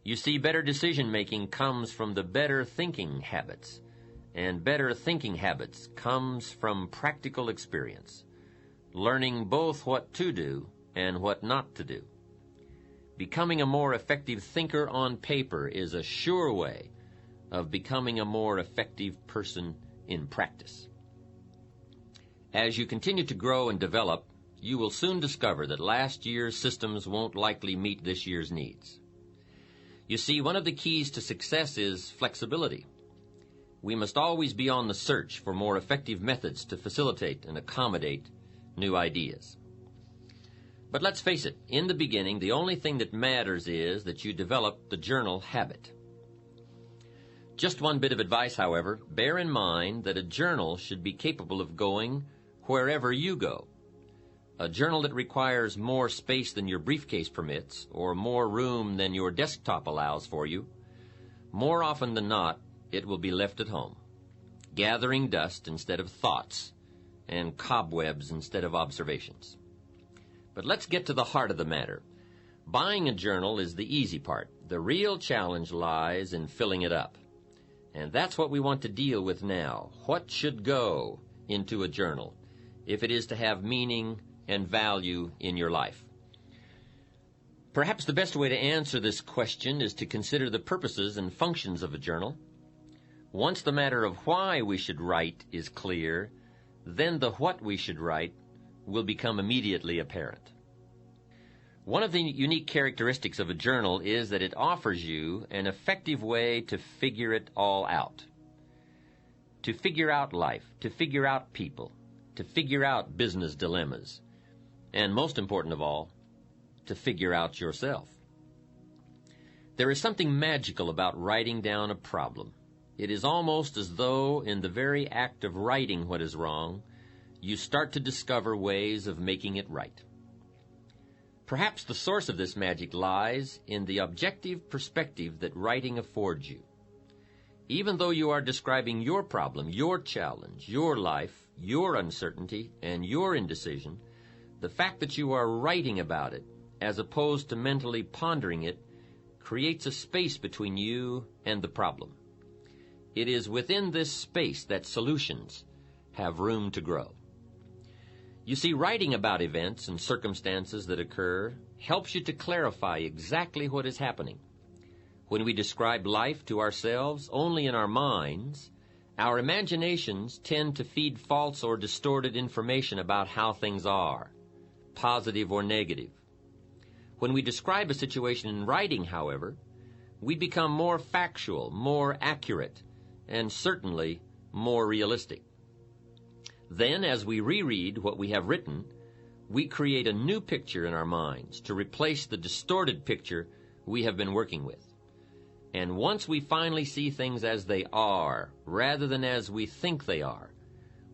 You see, better decision-making comes from the better thinking habits, and better thinking habits comes from practical experience, learning both what to do and what not to do. Becoming a more effective thinker on paper is a sure way of becoming a more effective person in practice. As you continue to grow and develop, you will soon discover that last year's systems won't likely meet this year's needs. You see, one of the keys to success is flexibility. We must always be on the search for more effective methods to facilitate and accommodate new ideas. But let's face it, in the beginning, the only thing that matters is that you develop the journal habit. Just one bit of advice, however, bear in mind that a journal should be capable of going wherever you go. A journal that requires more space than your briefcase permits, or more room than your desktop allows for you, more often than not, it will be left at home, gathering dust instead of thoughts, and cobwebs instead of observations. But let's get to the heart of the matter. Buying a journal is the easy part. The real challenge lies in filling it up. And that's what we want to deal with now. What should go into a journal if it is to have meaning and value in your life? Perhaps the best way to answer this question is to consider the purposes and functions of a journal. Once the matter of why we should write is clear, then the what we should write will become immediately apparent. One of the unique characteristics of a journal is that it offers you an effective way to figure it all out. To figure out life, to figure out people, to figure out business dilemmas, and most important of all, to figure out yourself. There is something magical about writing down a problem. It is almost as though in the very act of writing what is wrong, you start to discover ways of making it right. Perhaps the source of this magic lies in the objective perspective that writing affords you. Even though you are describing your problem, your challenge, your life, your uncertainty, and your indecision, the fact that you are writing about it, as opposed to mentally pondering it, creates a space between you and the problem. It is within this space that solutions have room to grow. You see, writing about events and circumstances that occur helps you to clarify exactly what is happening. When we describe life to ourselves only in our minds, our imaginations tend to feed false or distorted information about how things are, positive or negative. When we describe a situation in writing, however, we become more factual, more accurate, and certainly more realistic. Then, as we reread what we have written, we create a new picture in our minds to replace the distorted picture we have been working with. And once we finally see things as they are, rather than as we think they are,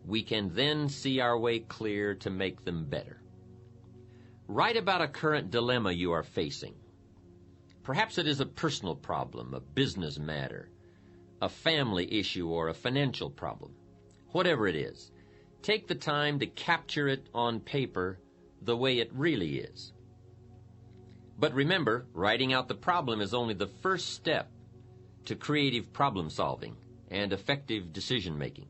we can then see our way clear to make them better. Write about a current dilemma you are facing. Perhaps it is a personal problem, a business matter, a family issue, or a financial problem. Whatever it is, take the time to capture it on paper the way it really is. But remember, writing out the problem is only the first step to creative problem solving and effective decision making.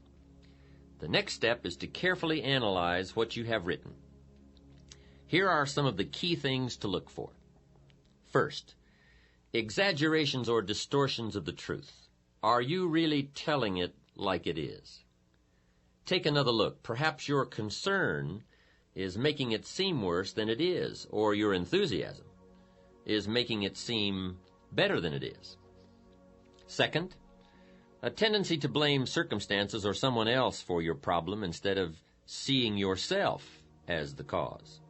The next step is to carefully analyze what you have written. Here are some of the key things to look for. First, exaggerations or distortions of the truth. Are you really telling it like it is? Take another look. Perhaps your concern is making it seem worse than it is, or your enthusiasm is making it seem better than it is. Second, a tendency to blame circumstances or someone else for your problem instead of seeing yourself as the cause.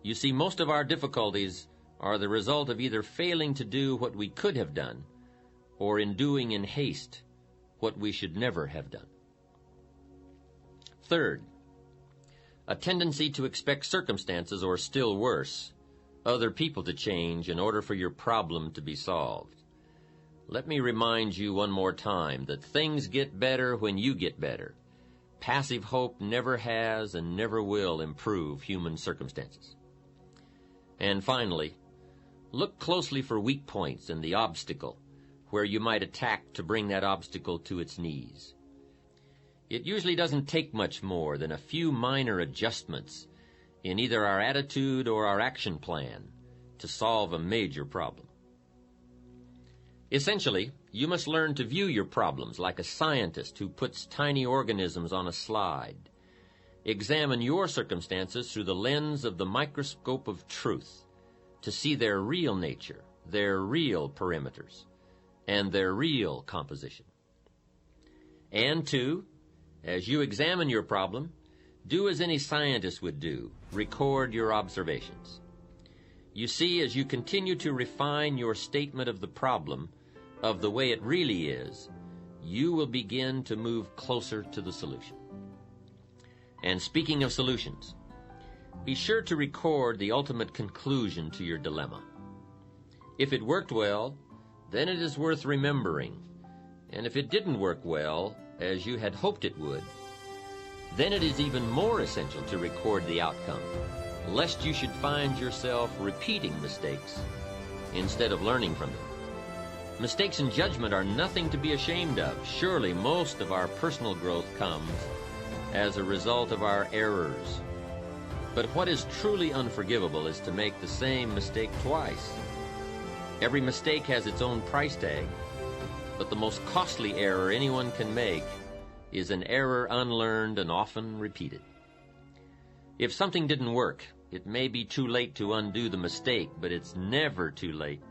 You see, most of our difficulties are the result of either failing to do what we could have done or in doing in haste what we should never have done. Third, a tendency to expect circumstances, or still worse, other people to change in order for your problem to be solved. Let me remind you one more time that things get better when you get better. Passive hope never has and never will improve human circumstances. And finally, look closely for weak points in the obstacle, where you might attack to bring that obstacle to its knees. It usually doesn't take much more than a few minor adjustments in either our attitude or our action plan to solve a major problem. Essentially, you must learn to view your problems like a scientist who puts tiny organisms on a slide. Examine your circumstances through the lens of the microscope of truth to see their real nature, their real perimeters, and their real composition. And two, as you examine your problem, do as any scientist would do, record your observations. You see, as you continue to refine your statement of the problem, of the way it really is, you will begin to move closer to the solution. And speaking of solutions, be sure to record the ultimate conclusion to your dilemma. If it worked well, then it is worth remembering. And if it didn't work well, as you had hoped it would, then it is even more essential to record the outcome, lest you should find yourself repeating mistakes instead of learning from them. Mistakes in judgment are nothing to be ashamed of. Surely most of our personal growth comes as a result of our errors. But what is truly unforgivable is to make the same mistake twice. Every mistake has its own price tag, but the most costly error anyone can make is an error unlearned and often repeated. If something didn't work, it may be too late to undo the mistake, but it's never too late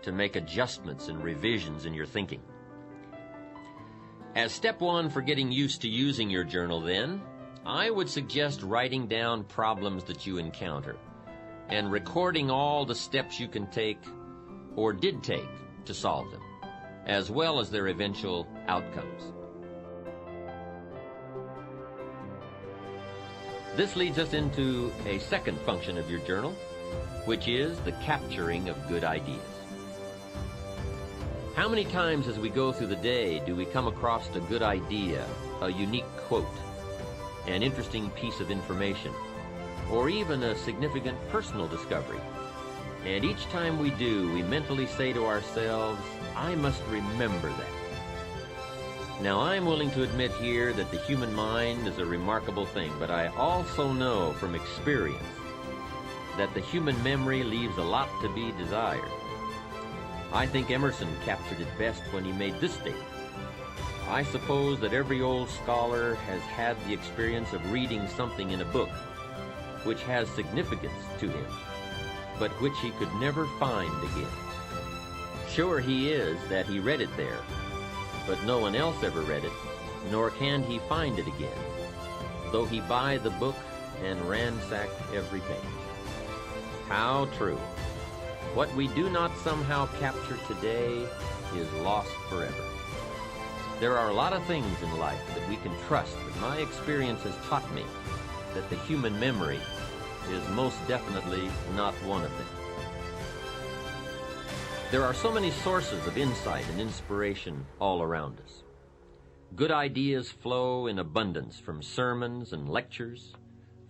to make adjustments and revisions in your thinking. As step one for getting used to using your journal, then, I would suggest writing down problems that you encounter and recording all the steps you can take or did take to solve them, as well as their eventual outcomes. This leads us into a second function of your journal, which is the capturing of good ideas. How many times as we go through the day do we come across a good idea, a unique quote, an interesting piece of information, or even a significant personal discovery? And each time we do, we mentally say to ourselves, I must remember that. Now, I'm willing to admit here that the human mind is a remarkable thing, but I also know from experience that the human memory leaves a lot to be desired. I think Emerson captured it best when he made this statement. I suppose that every old scholar has had the experience of reading something in a book which has significance to him, but which he could never find again. Sure he is that he read it there, but no one else ever read it, nor can he find it again, though he buy the book and ransack every page. How true. What we do not somehow capture today is lost forever. There are a lot of things in life that we can trust, but my experience has taught me that the human memory is most definitely not one of them. There are so many sources of insight and inspiration all around us. Good ideas flow in abundance from sermons and lectures,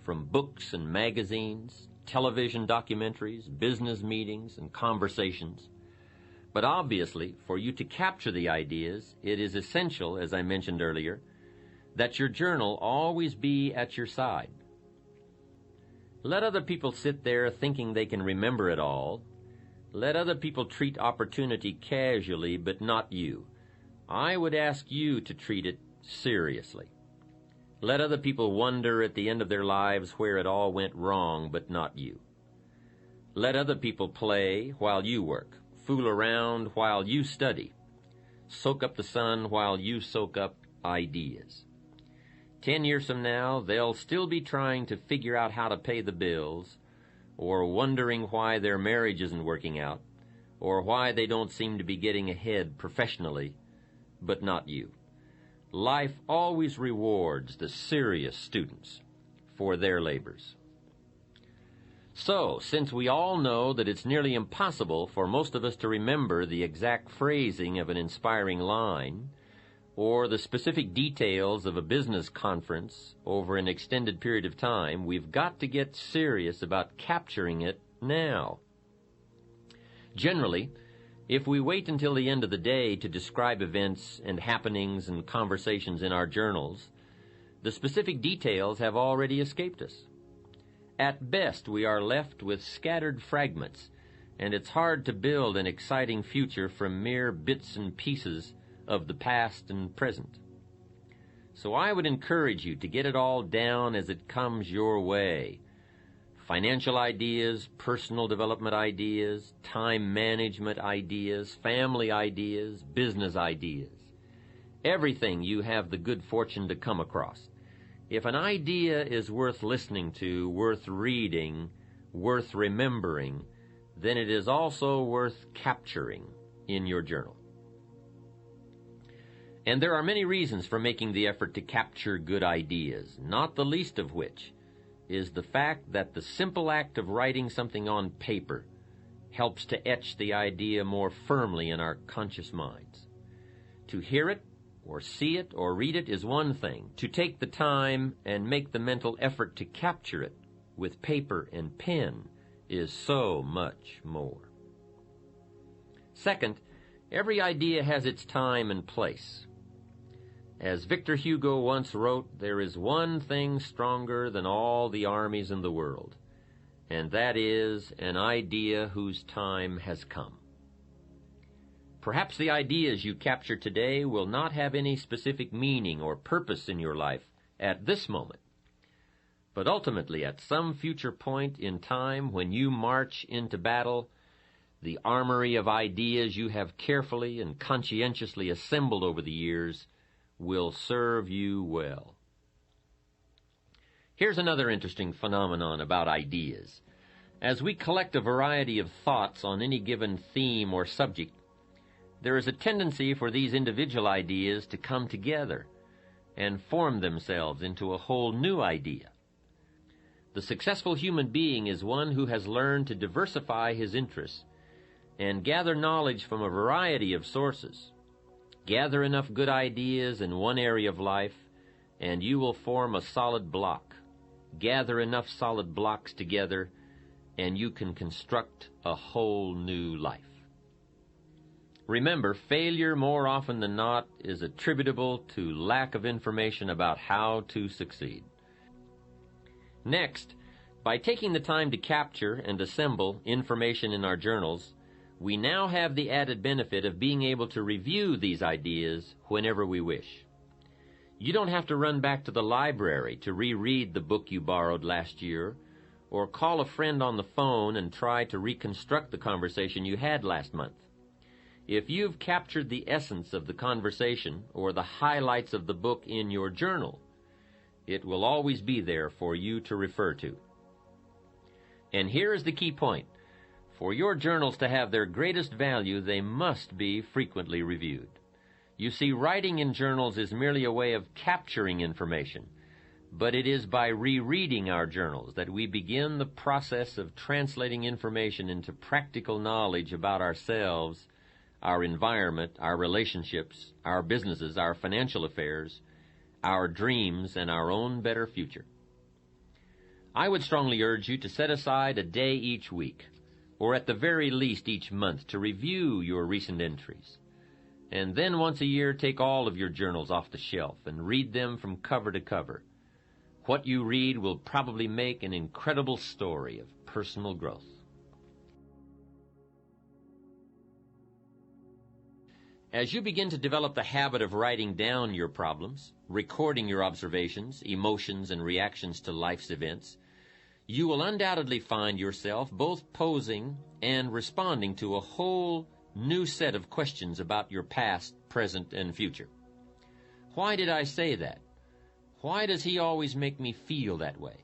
from books and magazines, television documentaries, business meetings, and conversations. But obviously, for you to capture the ideas, it is essential, as I mentioned earlier, that your journal always be at your side. Let other people sit there thinking they can remember it all. Let other people treat opportunity casually, but not you. I would ask you to treat it seriously. Let other people wonder at the end of their lives where it all went wrong, but not you. Let other people play while you work, fool around while you study, soak up the sun while you soak up ideas. 10 years from now, they'll still be trying to figure out how to pay the bills, or wondering why their marriage isn't working out, or why they don't seem to be getting ahead professionally, but not you. Life always rewards the serious students for their labors. So, since we all know that it's nearly impossible for most of us to remember the exact phrasing of an inspiring line, or the specific details of a business conference over an extended period of time, we've got to get serious about capturing it now. Generally, if we wait until the end of the day to describe events and happenings and conversations in our journals, the specific details have already escaped us. At best, we are left with scattered fragments, and it's hard to build an exciting future from mere bits and pieces of the past and present. So I would encourage you to get it all down as it comes your way. Financial ideas, personal development ideas, time management ideas, family ideas, business ideas. Everything you have the good fortune to come across. If an idea is worth listening to, worth reading, worth remembering, then it is also worth capturing in your journal. And there are many reasons for making the effort to capture good ideas, not the least of which is the fact that the simple act of writing something on paper helps to etch the idea more firmly in our conscious minds. To hear it, or see it, or read it is one thing. To take the time and make the mental effort to capture it with paper and pen is so much more. Second, every idea has its time and place. As Victor Hugo once wrote, there is one thing stronger than all the armies in the world, and that is an idea whose time has come. Perhaps the ideas you capture today will not have any specific meaning or purpose in your life at this moment. But ultimately, at some future point in time when you march into battle, the armory of ideas you have carefully and conscientiously assembled over the years will serve you well. Here's another interesting phenomenon about ideas. As we collect a variety of thoughts on any given theme or subject, there is a tendency for these individual ideas to come together and form themselves into a whole new idea. The successful human being is one who has learned to diversify his interests and gather knowledge from a variety of sources. Gather enough good ideas in one area of life, and you will form a solid block. Gather enough solid blocks together, and you can construct a whole new life. Remember, failure more often than not is attributable to lack of information about how to succeed. Next, by taking the time to capture and assemble information in our journals, we now have the added benefit of being able to review these ideas whenever we wish. You don't have to run back to the library to reread the book you borrowed last year, or call a friend on the phone and try to reconstruct the conversation you had last month. If you've captured the essence of the conversation or the highlights of the book in your journal, it will always be there for you to refer to. And here is the key point. For your journals to have their greatest value, they must be frequently reviewed. You see, writing in journals is merely a way of capturing information, but it is by rereading our journals that we begin the process of translating information into practical knowledge about ourselves, our environment, our relationships, our businesses, our financial affairs, our dreams, and our own better future. I would strongly urge you to set aside a day each week, or at the very least each month, to review your recent entries. And then once a year, take all of your journals off the shelf and read them from cover to cover. What you read will probably make an incredible story of personal growth. As you begin to develop the habit of writing down your problems, recording your observations, emotions, and reactions to life's events, you will undoubtedly find yourself both posing and responding to a whole new set of questions about your past, present, and future. Why did I say that? Why does he always make me feel that way?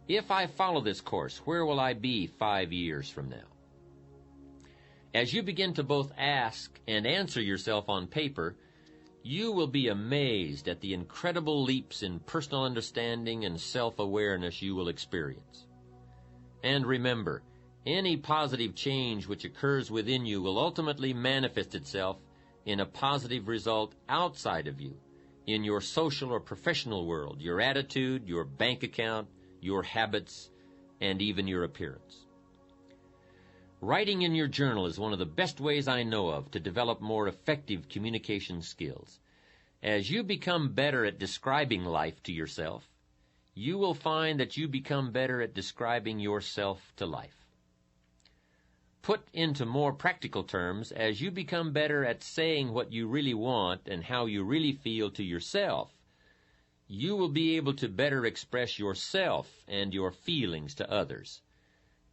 If I follow this course, where will I be 5 years from now? As you begin to both ask and answer yourself on paper, you will be amazed at the incredible leaps in personal understanding and self-awareness you will experience. And remember, any positive change which occurs within you will ultimately manifest itself in a positive result outside of you, in your social or professional world, your attitude, your bank account, your habits, and even your appearance. Writing in your journal is one of the best ways I know of to develop more effective communication skills. As you become better at describing life to yourself, you will find that you become better at describing yourself to life. Put into more practical terms, as you become better at saying what you really want and how you really feel to yourself, you will be able to better express yourself and your feelings to others,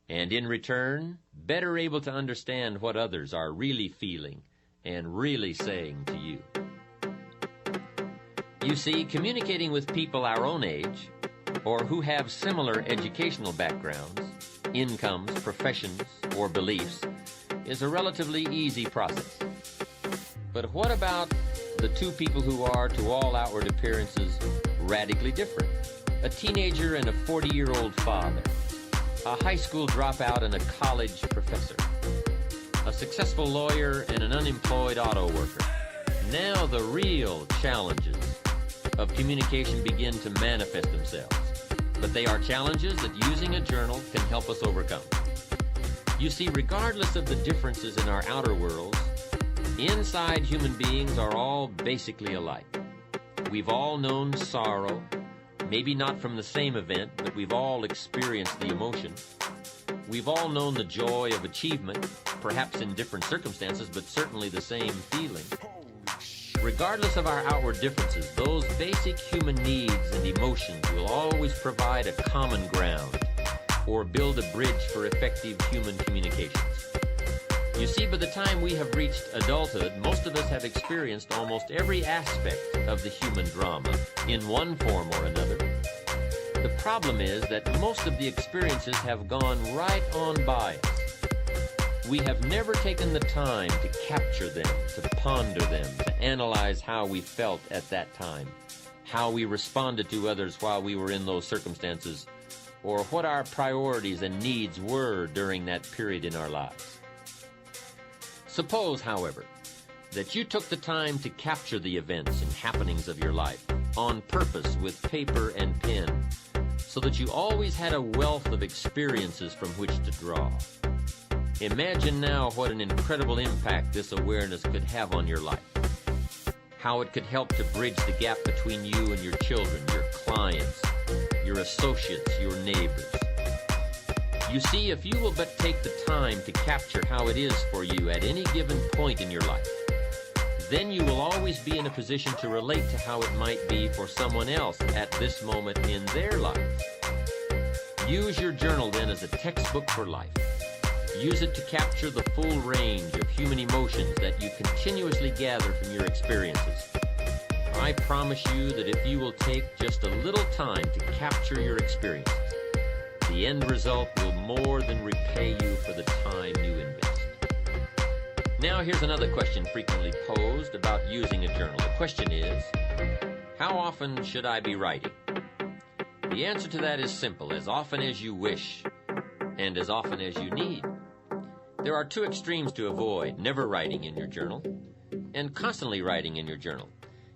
and in return, better able to understand what others are really feeling and really saying to you. You see, communicating with people our own age, or who have similar educational backgrounds, incomes, professions, or beliefs, is a relatively easy process. But what about the two people who are, to all outward appearances, radically different? A teenager and a 40-year-old father, a high school dropout and a college professor, a successful lawyer and an unemployed auto worker. Now the real challenges of communication begin to manifest themselves. But they are challenges that using a journal can help us overcome. You see, regardless of the differences in our outer worlds, inside human beings are all basically alike. We've all known sorrow, maybe not from the same event, but we've all experienced the emotion. We've all known the joy of achievement, perhaps in different circumstances, but certainly the same feeling. Regardless of our outward differences, those basic human needs and emotions will always provide a common ground or build a bridge for effective human communications. You see, by the time we have reached adulthood, most of us have experienced almost every aspect of the human drama in one form or another. The problem is that most of the experiences have gone right on by us. We have never taken the time to capture them, to ponder them, to analyze how we felt at that time, how we responded to others while we were in those circumstances, or what our priorities and needs were during that period in our lives. Suppose, however, that you took the time to capture the events and happenings of your life on purpose with paper and pen, so that you always had a wealth of experiences from which to draw. Imagine now what an incredible impact this awareness could have on your life. How it could help to bridge the gap between you and your children, your clients, your associates, your neighbors. You see, if you will but take the time to capture how it is for you at any given point in your life, then you will always be in a position to relate to how it might be for someone else at this moment in their life. Use your journal then as a textbook for life. Use it to capture the full range of human emotions that you continuously gather from your experiences. I promise you that if you will take just a little time to capture your experiences, the end result will more than repay you for the time you invest. Now here's another question frequently posed about using a journal. The question is, how often should I be writing? The answer to that is simple: as often as you wish and as often as you need. There are two extremes to avoid: never writing in your journal and constantly writing in your journal.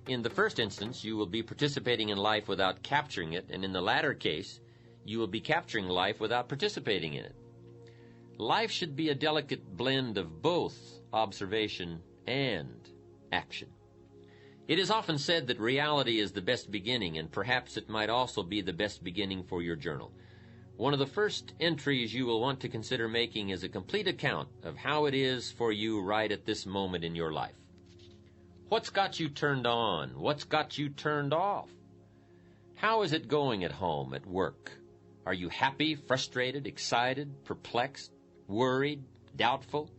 In the first instance, you will be participating in life without capturing it, and in the latter case, you will be capturing life without participating in it. Life should be a delicate blend of both observation and action. It is often said that reality is the best beginning, and perhaps it might also be the best beginning for your journal. One of the first entries you will want to consider making is a complete account of how it is for you right at this moment in your life. What's got you turned on? What's got you turned off? How is it going at home, at work? Are you happy, frustrated, excited, perplexed, worried, doubtful,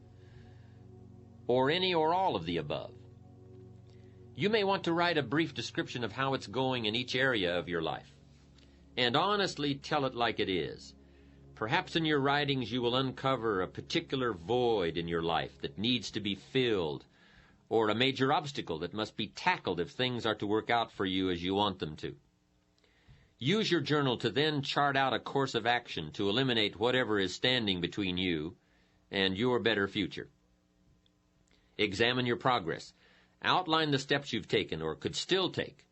or any or all of the above? You may want to write a brief description of how it's going in each area of your life, and honestly tell it like it is. Perhaps in your writings you will uncover a particular void in your life that needs to be filled, or a major obstacle that must be tackled if things are to work out for you as you want them to. Use your journal to then chart out a course of action to eliminate whatever is standing between you and your better future. Examine your progress. Outline the steps you've taken or could still take.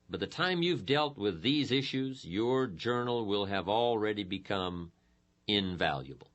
By the time you've dealt with these issues, your journal will have already become invaluable.